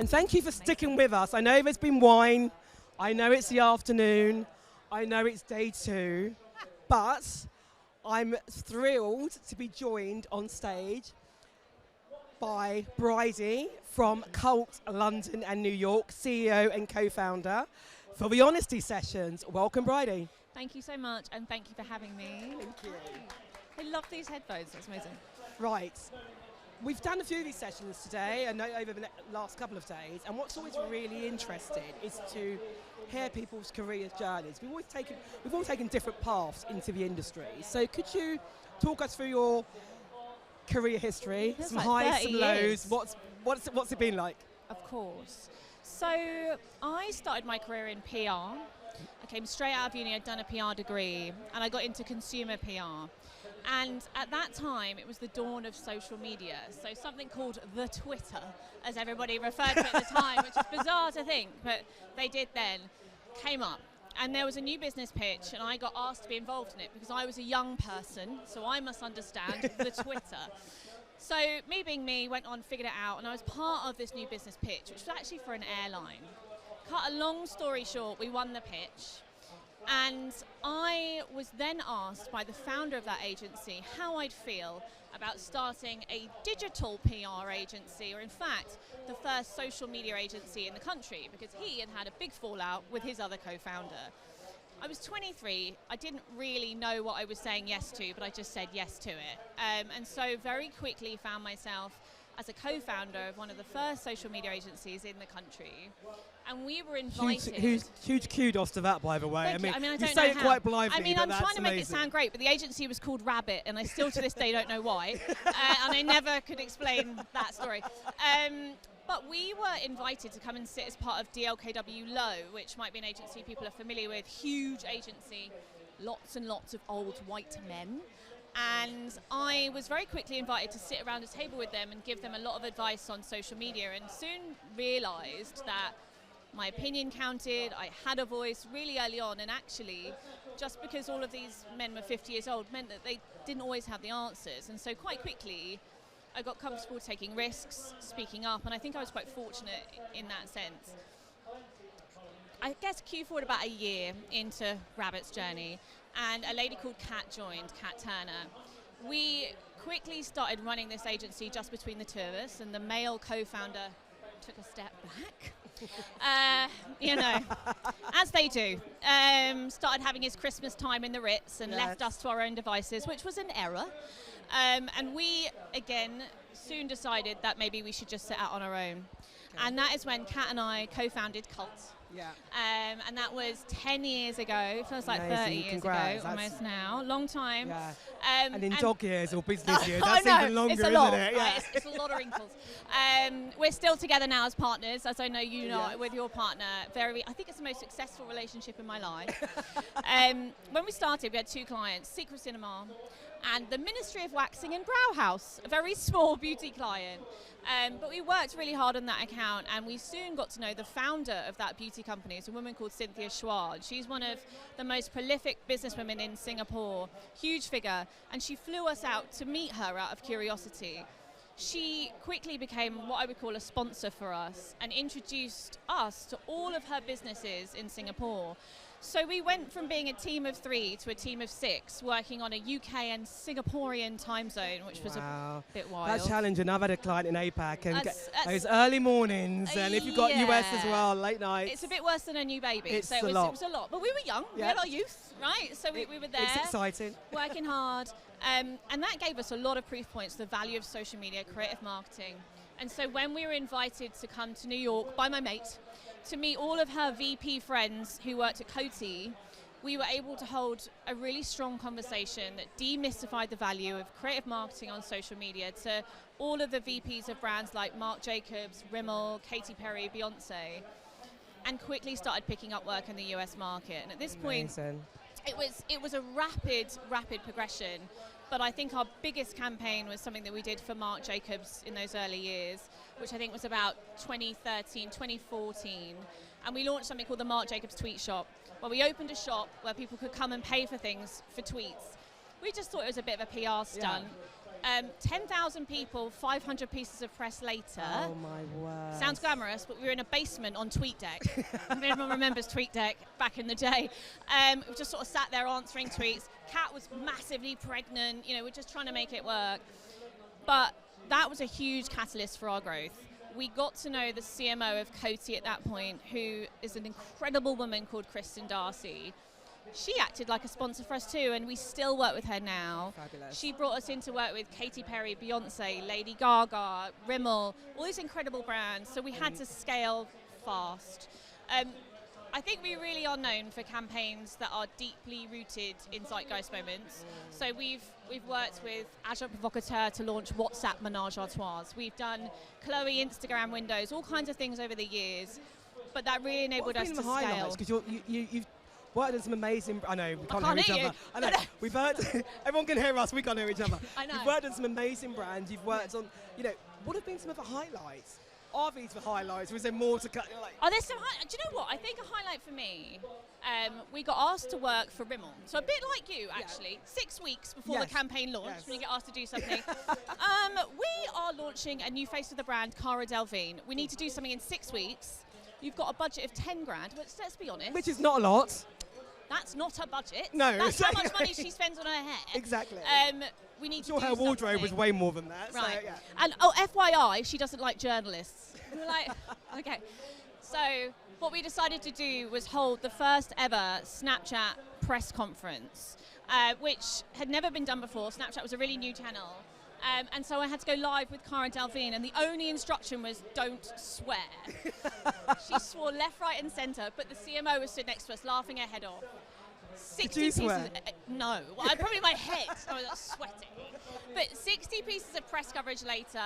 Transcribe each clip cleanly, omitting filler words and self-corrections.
And thank you for sticking with us. I know there's been wine. I know it's the afternoon. I know it's day 2. But I'm thrilled to be joined on stage by Bridey from Cult London and New York, CEO and co-founder, for the Honesty Sessions. Welcome, Bridey. Thank you so much, and thank you for having me. Thank you. I love these headphones, that's amazing. Right. We've done a few of these sessions today and over the last couple of days, and what's always really interesting is to hear people's career journeys. We've all taken different paths into the industry. So could you talk us through your career history, some like highs, some lows? What's it been like? Of course. So I started my career in PR. I came straight out of uni, I'd done a PR degree, and I got into consumer PR. And at that time, it was the dawn of social media. So something called the Twitter, as everybody referred to it at the time, which is bizarre to think, but they did then, came up. And there was a new business pitch, and I got asked to be involved in it because I was a young person, so I must understand the Twitter. So me being me, went on, figured it out, and I was part of this new business pitch, which was actually for an airline. Cut a long story short, we won the pitch. And I was then asked by the founder of that agency how I'd feel about starting a digital PR agency, or in fact, the first social media agency in the country, because he had had a big fallout with his other co-founder. I was 23, I didn't really know what I was saying yes to, but I just said yes to it. And so very quickly found myself as a co-founder of one of the first social media agencies in the country. And we were invited. Huge kudos to that, by the way. I mean, I you don't say know it how. quite blithely. I mean, I'm trying to make amazing. it sound great, but the agency was called Rabbit, and I still to this day don't know why. And I never could explain that story. But we were invited to come and sit as part of DLKW Low, which might be an agency people are familiar with. Huge agency, lots and lots of old white men. And I was very quickly invited to sit around a table with them and give them a lot of advice on social media, and soon realized that my opinion counted, I had a voice really early on, and actually, just because all of these men were 50 years old meant that they didn't always have the answers. And so quite quickly, I got comfortable taking risks, speaking up, and I think I was quite fortunate in that sense. I guess Q forward about a year into Rabbit's journey, and a lady called Kat joined, Kat Turner. We quickly started running this agency just between the two of us, and the male co-founder took a step back. You know, as they do. Started having his Christmas time in the Ritz and left us to our own devices, which was an error. And we, again, soon decided that maybe we should just set out on our own. Okay. And that is when Kat and I co-founded Cult. Yeah. And that was 10 years ago. Feels like amazing. 30 years Congrats. ago, almost now. Long time. Yeah. And in dog years or business years, that's even longer, it's a lot, isn't it? Right? It's a lot of wrinkles. We're still together now as partners, as I know you know with your partner. I think it's the most successful relationship in my life. When we started, we had 2 clients, Secret Cinema and the Ministry of Waxing and Brow House, a very small beauty client. But we worked really hard on that account, and we soon got to know the founder of that beauty company. It's a woman called Cynthia Schwad. She's one of the most prolific businesswomen in Singapore, huge figure, and she flew us out to meet her out of curiosity. She quickly became what I would call a sponsor for us and introduced us to all of her businesses in Singapore. So we went from being a team of 3 to a team of 6, working on a UK and Singaporean time zone, which was a bit wild. That's challenging. I've had a client in APAC, and those early mornings, and if you've got US as well, late nights. It's a bit worse than a new baby. It's so it was a lot. But we were young. We had our youth, right? So we were there. It's exciting. Working hard. And that gave us a lot of proof points, the value of social media, creative marketing. And so when we were invited to come to New York by my mate, to meet all of her VP friends who worked at Coty, we were able to hold a really strong conversation that demystified the value of creative marketing on social media to all of the VPs of brands like Marc Jacobs, Rimmel, Katy Perry, Beyonce, and quickly started picking up work in the US market. And at this point, it was a rapid progression. But I think our biggest campaign was something that we did for Marc Jacobs in those early years, which I think was about 2013, 2014. And we launched something called the Marc Jacobs Tweet Shop, where we opened a shop where people could come and pay for things for tweets. We just thought it was a bit of a PR stunt. 10,000 people, 500 pieces of press later. Oh my word. Sounds glamorous, but we were in a basement on TweetDeck. Everyone remembers TweetDeck back in the day. We just sort of sat there answering tweets. Kat was massively pregnant. You know, we're just trying to make it work. But that was a huge catalyst for our growth. We got to know the CMO of Coty at that point, who is an incredible woman called Kristen Darcy. She acted like a sponsor for us too, and we still work with her now. Fabulous. She brought us in to work with Katy Perry, Beyonce, Lady Gaga, Rimmel, all these incredible brands, so we had to scale fast. I think we really are known for campaigns that are deeply rooted in zeitgeist moments. So we've worked with Agent Provocateur to launch WhatsApp Menage a Trois. We've done Chloe Instagram windows, all kinds of things over the years, but that really enabled us to scale. Because you've worked on some amazing. I know we can't I hear can't each hear other. you. I know we've heard. Everyone can hear us. We can't hear each other. I know. You've worked on some amazing brands. You've worked on. You know, what have been some of the highlights? Are these the highlights? Was there more to cut? Like, Oh, there's some. Do you know what? I think a highlight for me. We got asked to work for Rimmel, so a bit like you actually. 6 weeks before the campaign launched, when you get asked to do something. We are launching a new face of the brand, Cara Delevingne. We need to do something in 6 weeks. You've got a budget of 10 grand, but let's be honest. which is not a lot. That's not a budget. No, That's how much money she spends on her hair. Exactly. We need Sure, to do her wardrobe something. was way more than that. Right. So, yeah. And FYI, she doesn't like journalists. We're like, okay. So what we decided to do was hold the first ever Snapchat press conference, which had never been done before. Snapchat was a really new channel. And so I had to go live with Cara Delevingne, and the only instruction was don't swear. She swore left, right, and centre, but the CMO was stood next to us, laughing her head off. 60 Did you swear? pieces. No, well, probably my head. I was sweating. But 60 pieces of press coverage later,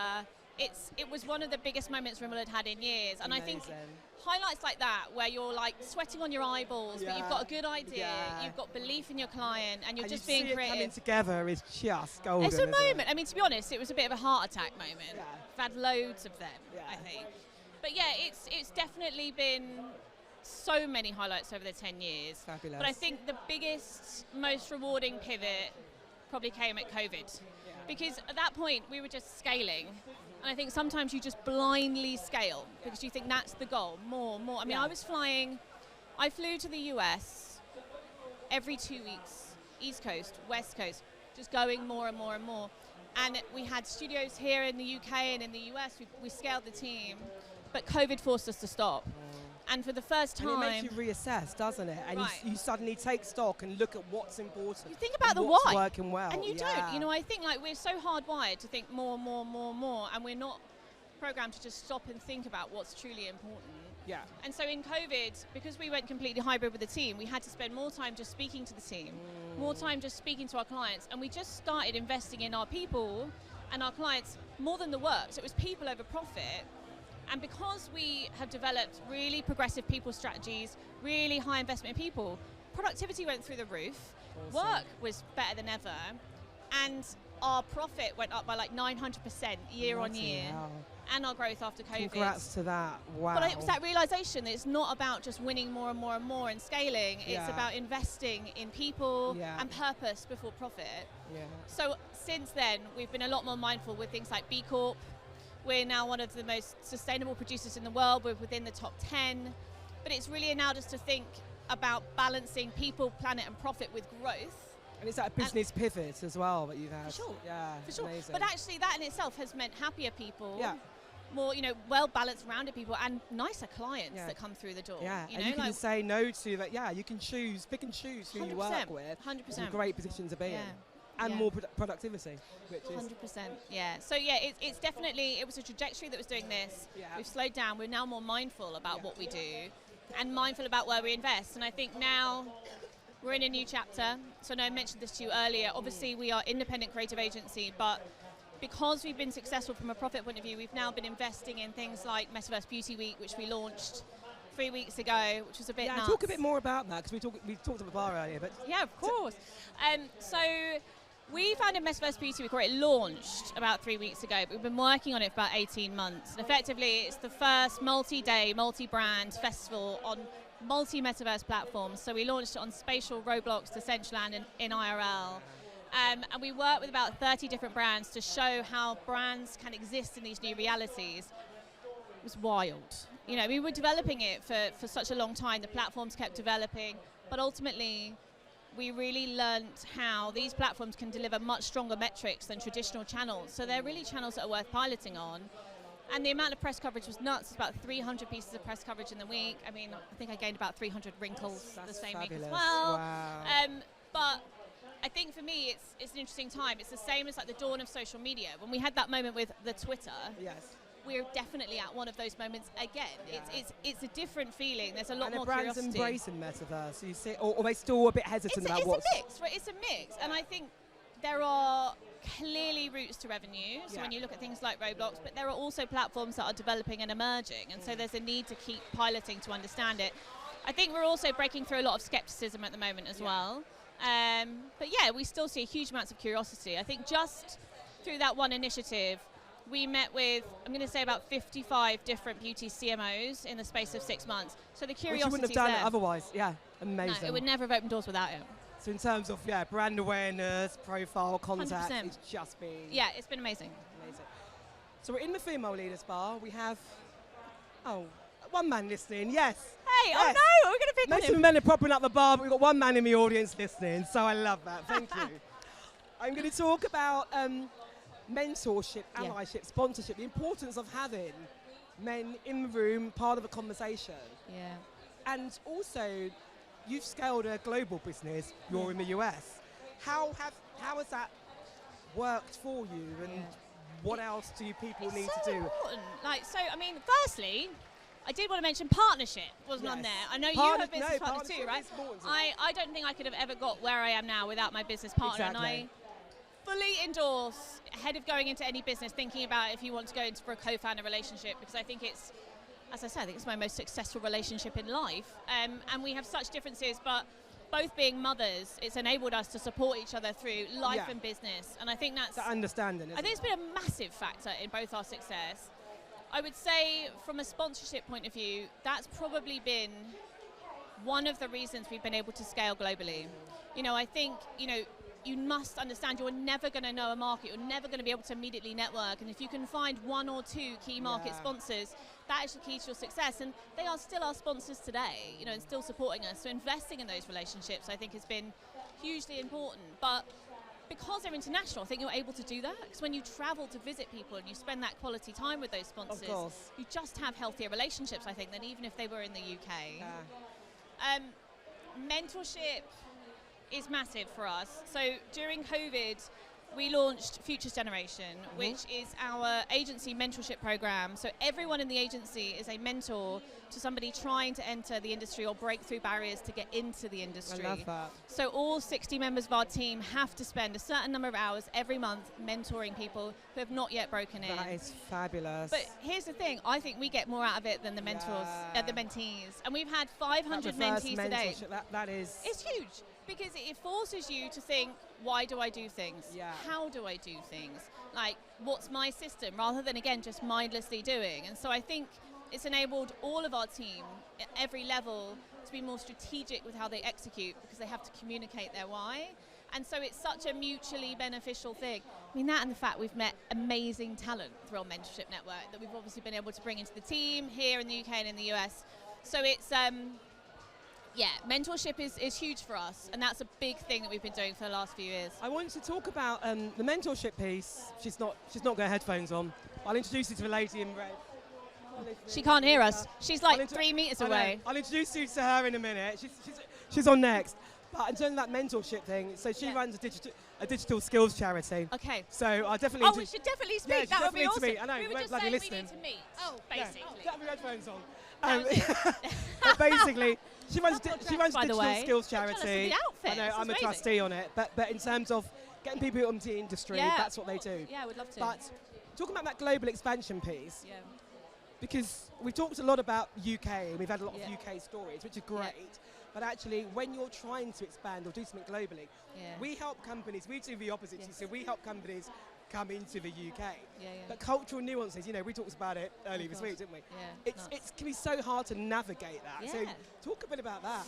it was one of the biggest moments Rimmel had in years, and I think highlights like that, where you're like sweating on your eyeballs, but you've got a good idea, you've got belief in your client, and you're just being creative. Coming together is just golden. It's a moment. I mean, to be honest, it was a bit of a heart attack moment. Yeah. We've had loads of them, Yeah. I think. But yeah, it's definitely been so many highlights over the 10 years. Fabulous. But I think the biggest, most rewarding pivot probably came at COVID. Because at that point, we were just scaling. And I think sometimes you just blindly scale because you think that's the goal, more. I mean, I flew to the US every 2 weeks, East Coast, West Coast, just going more and more and more. And we had studios here in the UK and in the US. We scaled the team, but COVID forced us to stop. And for the first time... And it makes you reassess, doesn't it? And you suddenly take stock and look at what's important. You think about the what's why. working well. And you don't. You know, I think like we're so hardwired to think more, and we're not programmed to just stop and think about what's truly important. Yeah. And so in COVID, because we went completely hybrid with the team, we had to spend more time just speaking to the team, more time just speaking to our clients, and we just started investing in our people and our clients more than the work. So it was people over profit. And because we have developed really progressive people strategies, really high investment in people, productivity went through the roof, work was better than ever, and our profit went up by like 900% year on year, and our growth after COVID. Congrats to that. Wow. But it was that realization that it's not about just winning more and more and more and scaling, it's about investing in people and purpose before profit. Yeah. So since then, we've been a lot more mindful with things like B Corp. We're now one of the most sustainable producers in the world. We're within the top 10. But it's really allowed us to think about balancing people, planet, and profit with growth. And it's that business pivot as well that you've had. For sure. Yeah, for sure. Amazing. But actually, that in itself has meant happier people. Yeah. More, well-balanced, rounded people, and nicer clients that come through the door. Yeah, you and you can say no to that. Yeah, you can pick and choose who you work with. 100%. It's a great position to be in. And more productivity, which is 100%. Yeah. So yeah, it's definitely, it was a trajectory that was doing this. Yeah. We've slowed down. We're now more mindful about what we do, and mindful about where we invest. And I think now we're in a new chapter. So I mentioned this to you earlier. Obviously, we are independent creative agency, but because we've been successful from a profit point of view, we've now been investing in things like Metaverse Beauty Week, which we launched 3 weeks ago, which was a bit nuts. Talk a bit more about that, because we talked at the bar earlier. But yeah, of course. So we founded Metaverse Beauty Week, or it launched about 3 weeks ago, but we've been working on it for about 18 months. And effectively, it's the first multi-day, multi-brand festival on multi-metaverse platforms. So we launched it on Spatial, Roblox, Decentraland, and in IRL. And we work with about 30 different brands to show how brands can exist in these new realities. It was wild. You know, we were developing it for such a long time. The platforms kept developing, but ultimately we really learnt how these platforms can deliver much stronger metrics than traditional channels. So they're really channels that are worth piloting on. And the amount of press coverage was nuts. It's about 300 pieces of press coverage in the week. I mean, I think I gained about 300 wrinkles the same fabulous. week as well. Wow. But I think for me, it's an interesting time. It's the same as like the dawn of social media. When we had that moment with the Twitter, Yes. we're definitely at one of those moments again. Yeah. It's a different feeling. There's a lot And more the brands curiosity. embracing metaverse. You see, or they still a bit hesitant about It's what's. a mix, right? It's a mix, and I think there are clearly routes to revenue. So when you look at things like Roblox, but there are also platforms that are developing and emerging, and so there's a need to keep piloting to understand it. I think we're also breaking through a lot of skepticism at the moment as well. But yeah, we still see huge amounts of curiosity. I think just through that one initiative, we met with, I'm going to say, about 55 different beauty CMOs in the space of 6 months. So the curiosity you wouldn't have done it otherwise. Yeah, amazing. No, it would never have opened doors without it. So in terms of brand awareness, profile, contact, 100%. it's just been It's been amazing. amazing. So we're in the female leaders bar. We have one man listening. Yes. Hey, Yes. oh no, we're going to pick Most on of the him. men are propping up the bar, but we've got one man in the audience listening. So I love that. Thank you. I'm going to talk about mentorship, allyship, sponsorship, the importance of having men in the room, part of a conversation. Yeah. And also, you've scaled a global business. You're in the US. How has that worked for you, and what else do people need so to do? Important. Like, so, I mean, firstly, I did want to mention partnership wasn't on there. I know you have business partners too, right? I don't think I could have ever got where I am now without my business partner, and I fully endorse, ahead of going into any business, thinking about if you want to go into for a co-founder relationship, because I think it's, as I said, I think it's my most successful relationship in life. And we have such differences, but both being mothers, it's enabled us to support each other through life and business. And I think that's that understanding. I think it's been a massive factor in both our success. I would say from a sponsorship point of view, that's probably been one of the reasons we've been able to scale globally. You know, I think, you must understand you're never going to know a market, you're never going to be able to immediately network, and if you can find one or two key market sponsors, that is the key to your success, and they are still our sponsors today, and still supporting us. So investing in those relationships, I think, has been hugely important. But because they're international, I think you're able to do that, because when you travel to visit people and you spend that quality time with those sponsors, you just have healthier relationships, I think, than even if they were in the UK. Mentorship is massive for us. So during COVID, we launched Futures Generation, which is our agency mentorship program. So everyone in the agency is a mentor to somebody trying to enter the industry or break through barriers to get into the industry. I love that. So all 60 members of our team have to spend a certain number of hours every month mentoring people who have not yet broken in. That is fabulous. But here's the thing, I think we get more out of it than the mentors, the mentees. And we've had 500 mentees today. That is... It's huge, because it forces you to think, why do I do things? How do I do things? Like, what's my system? Rather than, again, just mindlessly doing. And so I think it's enabled all of our team at every level to be more strategic with how they execute, because they have to communicate their why. And so it's such a mutually beneficial thing. I mean, that and the fact we've met amazing talent through our mentorship network that we've obviously been able to bring into the team here in the UK and in the US. So it's, mentorship is huge for us, and that's a big thing that we've been doing for the last few years. I want to talk about the mentorship piece. She's not got her headphones on. I'll introduce you to the lady in red. She can't hear us. She's like 3 meters away. I'll introduce you to her in a minute. She's on next. But in terms of that mentorship thing, so she runs a digital skills charity. Okay. So I definitely... we should definitely speak. Yeah, that would be awesome. Meet. I know, we were just saying we need to meet, basically. Have your headphones on. But basically, she runs a digital skills charity. I know, I'm a trustee on it. But in terms of getting people into the industry, that's what they do. Yeah, I would love to. But talking about that global expansion piece, because we've talked a lot about UK, and we've had a lot of UK stories, which are great. But actually, when you're trying to expand or do something globally, we help companies, we do the opposite. So we help companies come into the UK. But cultural nuances, we talked about it earlier this week, didn't we? It can be so hard to navigate that. So talk a bit about that.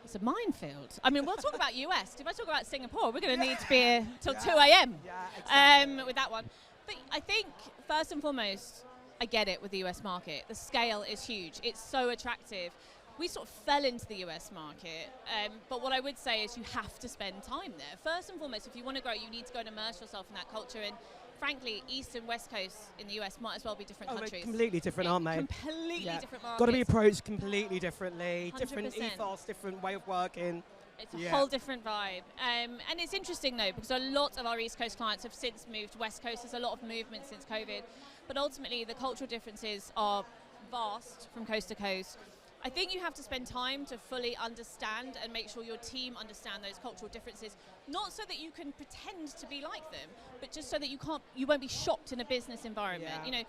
It's a minefield. I mean, we'll talk about US. If I talk about Singapore, we're going to need to be here till 2 a.m. Yeah, exactly. With that one. But I think, first and foremost, I get it with the US market. The scale is huge. It's so attractive. We sort of fell into the US market, but what I would say is you have to spend time there. First and foremost, if you want to grow, you need to go and immerse yourself in that culture. And frankly, East and West Coast in the US might as well be different countries. They're completely different, aren't they? Completely different markets. Got to be approached completely differently. 100%. Different ethos, different way of working. It's a whole different vibe. And it's interesting, though, because a lot of our East Coast clients have since moved to West Coast. There's a lot of movement since COVID. But ultimately, the cultural differences are vast from coast to coast. I think you have to spend time to fully understand and make sure your team understand those cultural differences, not so that you can pretend to be like them, but just so that you won't be shocked in a business environment. Yeah. You know,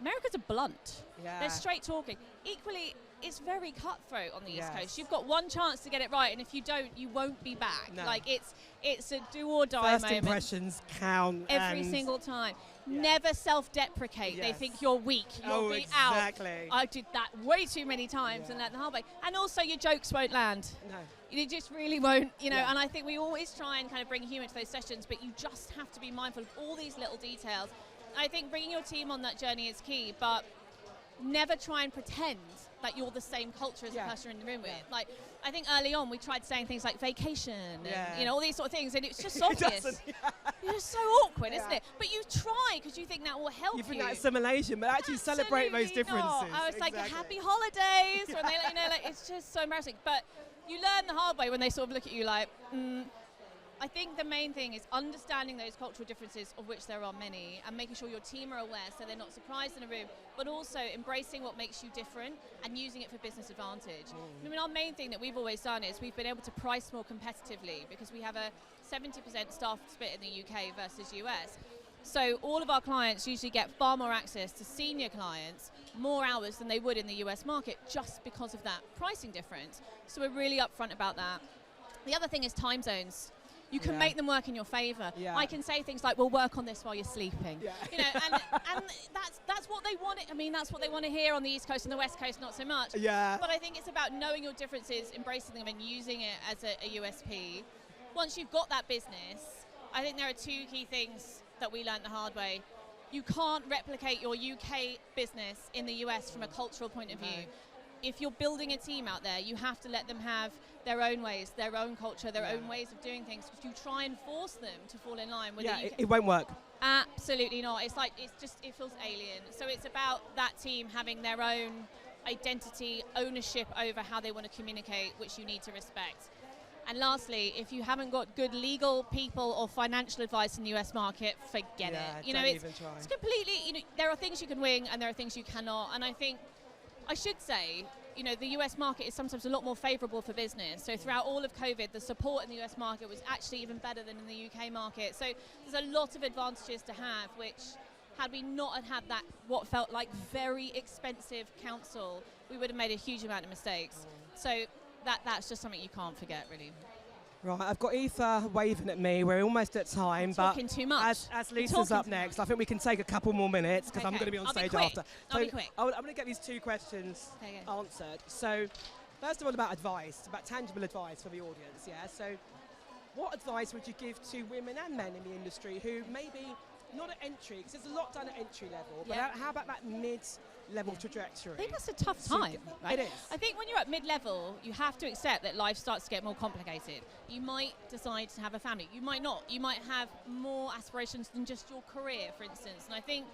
Americans are blunt. Yeah. They're straight talking. Equally, it's very cutthroat on the East Yes. Coast. You've got one chance to get it right, and if you don't, you won't be back. No. Like it's a do or die First moment. impressions count. Every and single time. Yeah. Never self-deprecate. They Yes. think you're weak. You'll be exactly. out. I did that way too many times and learned the hard way. And also, your jokes won't land. No. You just really won't, you know. Yeah. And I think we always try and kind of bring humor to those sessions, but you just have to be mindful of all these little details. I think bringing your team on that journey is key, but never try and pretend that you're the same culture as the person you're in the room with. Like, I think early on we tried saying things like vacation and, you know, all these sort of things, and it's just obvious. It's just so awkward, isn't it? But you try because you think that will help you. You think that assimilation, but actually celebrate those differences. Not. I was like, happy holidays, when they, you know, like, it's just so embarrassing. But you learn the hard way when they sort of look at you like, I think the main thing is understanding those cultural differences, of which there are many, and making sure your team are aware so they're not surprised in a room, but also embracing what makes you different and using it for business advantage. I mean, our main thing that we've always done is we've been able to price more competitively because we have a 70% staff split in the UK versus US. So all of our clients usually get far more access to senior clients, more hours than they would in the US market, just because of that pricing difference. So we're really upfront about that. The other thing is time zones. You can make them work in your favour. Yeah. I can say things like, "We'll work on this while you're sleeping." Yeah. You know, and that's what they want. I mean, that's what they want to hear on the East Coast and the West Coast, not so much. Yeah. But I think it's about knowing your differences, embracing them, and using it as a USP. Once you've got that business, I think there are two key things that we learned the hard way. You can't replicate your UK business in the US from a cultural point of view. If you're building a team out there, you have to let them have their own ways, their own culture, their own ways of doing things. If you try and force them to fall in line with the UK, it won't work. Absolutely not. It's like, it feels alien. So it's about that team having their own identity, ownership over how they want to communicate, which you need to respect. And lastly, if you haven't got good legal people or financial advice in the US market, forget it. You know, it's completely, you know, there are things you can wing and there are things you cannot. And I think, I should say, you know, the US market is sometimes a lot more favourable for business. So throughout all of COVID, the support in the US market was actually even better than in the UK market. So there's a lot of advantages to have, which had we not had that, what felt like very expensive counsel, we would have made a huge amount of mistakes. So that's just something you can't forget, really. Right, I've got Ether waving at me. We're almost at time, but talking too much. As Lisa's up next, I think we can take a couple more minutes because I'm going to be on stage after. I'll be quick. I'm going to get these two questions answered. So, first of all, about advice, about tangible advice for the audience. Yeah. So, what advice would you give to women and men in the industry who maybe not at entry, because there's a lot done at entry level, but how about that mid-level trajectory? I think that's a tough time, right? It is. I think when you're at mid-level, you have to accept that life starts to get more complicated. You might decide to have a family. You might not. You might have more aspirations than just your career, for instance. And I think,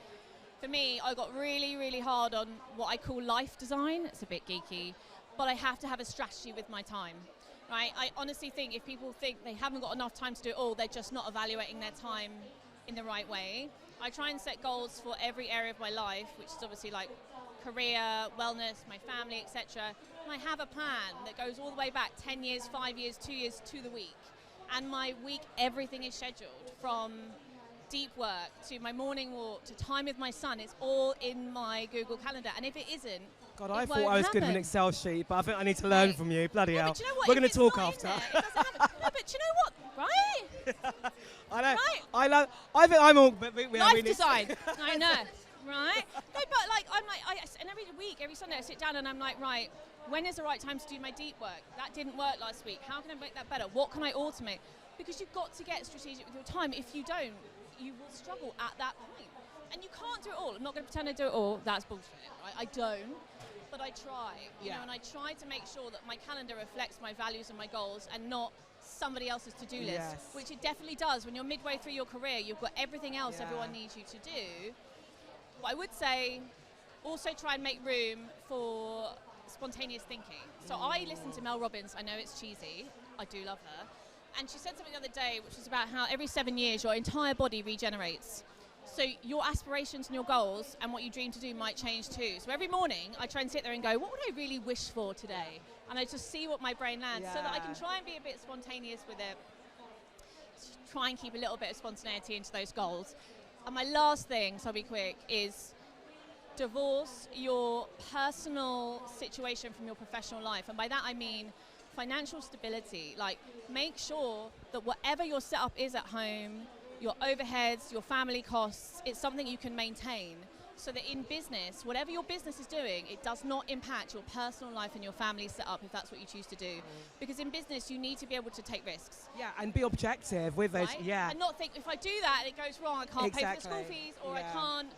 for me, I got really, really hard on what I call life design. It's a bit geeky, but I have to have a strategy with my time. Right? I honestly think if people think they haven't got enough time to do it all, they're just not evaluating their time in the right way. I try and set goals for every area of my life, which is obviously like career, wellness, my family, etc. And I have a plan that goes all the way back 10 years, 5 years, 2 years to the week. And my week, everything is scheduled, from deep work to my morning walk to time with my son. It's all in my Google Calendar. And if it isn't, God, I thought I was good with an Excel sheet, but I think I need to learn from you. Bloody hell. But you know what? We're going to talk after. It doesn't happen. No, but you know what? Right? I know. Right? I think I'm all. Life design. I know. Right? No, but like, I'm like, and every week, every Sunday, I sit down and I'm like, right, When is the right time to do my deep work? That didn't work last week. How can I make that better? What can I automate? Because you've got to get strategic with your time. If you don't, you will struggle at that point. And you can't do it all. I'm not going to pretend I do it all. That's bullshit, right? I don't, but I try. You know, and I try to make sure that my calendar reflects my values and my goals and not somebody else's to-do list, which it definitely does. When you're midway through your career, you've got everything else everyone needs you to do. But I would say also try and make room for spontaneous thinking. So I listen to Mel Robbins. I know it's cheesy. I do love her. And she said something the other day, which was about how every 7 years your entire body regenerates. So your aspirations and your goals and what you dream to do might change too. So every morning I try and sit there and go, what would I really wish for today? And I just see what my brain lands so that I can try and be a bit spontaneous with it. Try and keep a little bit of spontaneity into those goals. And my last thing, so I'll be quick, is divorce your personal situation from your professional life. And by that I mean financial stability. Like, make sure that whatever your setup is at home, your overheads, your family costs, it's something you can maintain. So that in business, whatever your business is doing, it does not impact your personal life and your family setup if that's what you choose to do. Because in business, you need to be able to take risks. Yeah, and be objective with those, And not think, if I do that and it goes wrong, I can't pay for the school fees, or I can't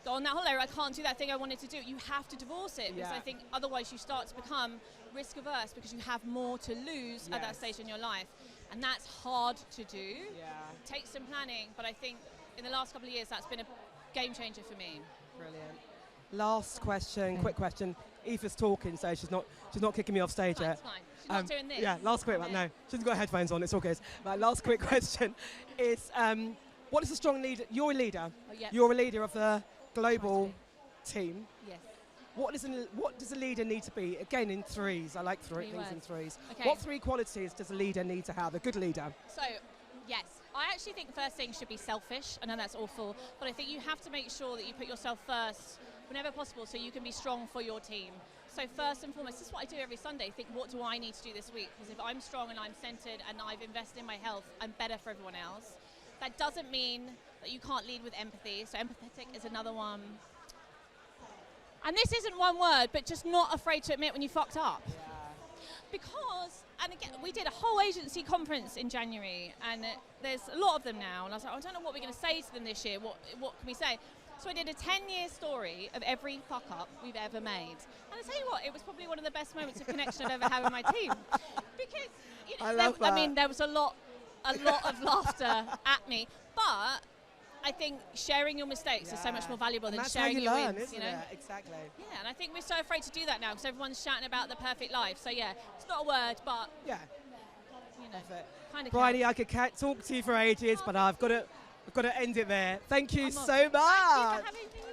go on that holiday, or I can't do that thing I wanted to do. You have to divorce it, because I think otherwise you start to become risk averse because you have more to lose at that stage in your life. And that's hard to do. Takes some planning, but I think in the last couple of years, that's been a game changer for me. Brilliant. Last question, quick question. Aoife's talking, so she's not kicking me off stage yet. That's fine. She's not doing this. Yeah, last quick one. No, she's got headphones on. It's all good. Right, last quick question is, what is a strong leader? You're a leader. You're a leader of the global team. Yes. What does a leader need to be? Again, in threes. I like things in threes. Okay. What 3 qualities does a leader need to have? A good leader. So, yes. I actually think the first thing should be selfish. I know that's awful, but I think you have to make sure that you put yourself first whenever possible so you can be strong for your team. So first and foremost, this is what I do every Sunday. Think, what do I need to do this week? Because if I'm strong and I'm centered and I've invested in my health, I'm better for everyone else. That doesn't mean that you can't lead with empathy. So empathetic is another one. And this isn't one word, but just not afraid to admit when you fucked up. Because, and again, we did a whole agency conference in January, and there's a lot of them now, and I was like, I don't know what we're going to say to them this year, what can we say? So I did a 10-year story of every fuck-up we've ever made. And I tell you what, it was probably one of the best moments of connection I've ever had with my team. Because, you know, I mean, there was a lot of laughter at me, but I think sharing your mistakes is so much more valuable than sharing your wins, you know? Exactly. Yeah, and I think we're so afraid to do that now because everyone's shouting about the perfect life. So yeah, it's not a word, but you know, kind of. Bridey, I could talk to you for ages, but I've got to end it there. Thank you so much. Thank you for having me.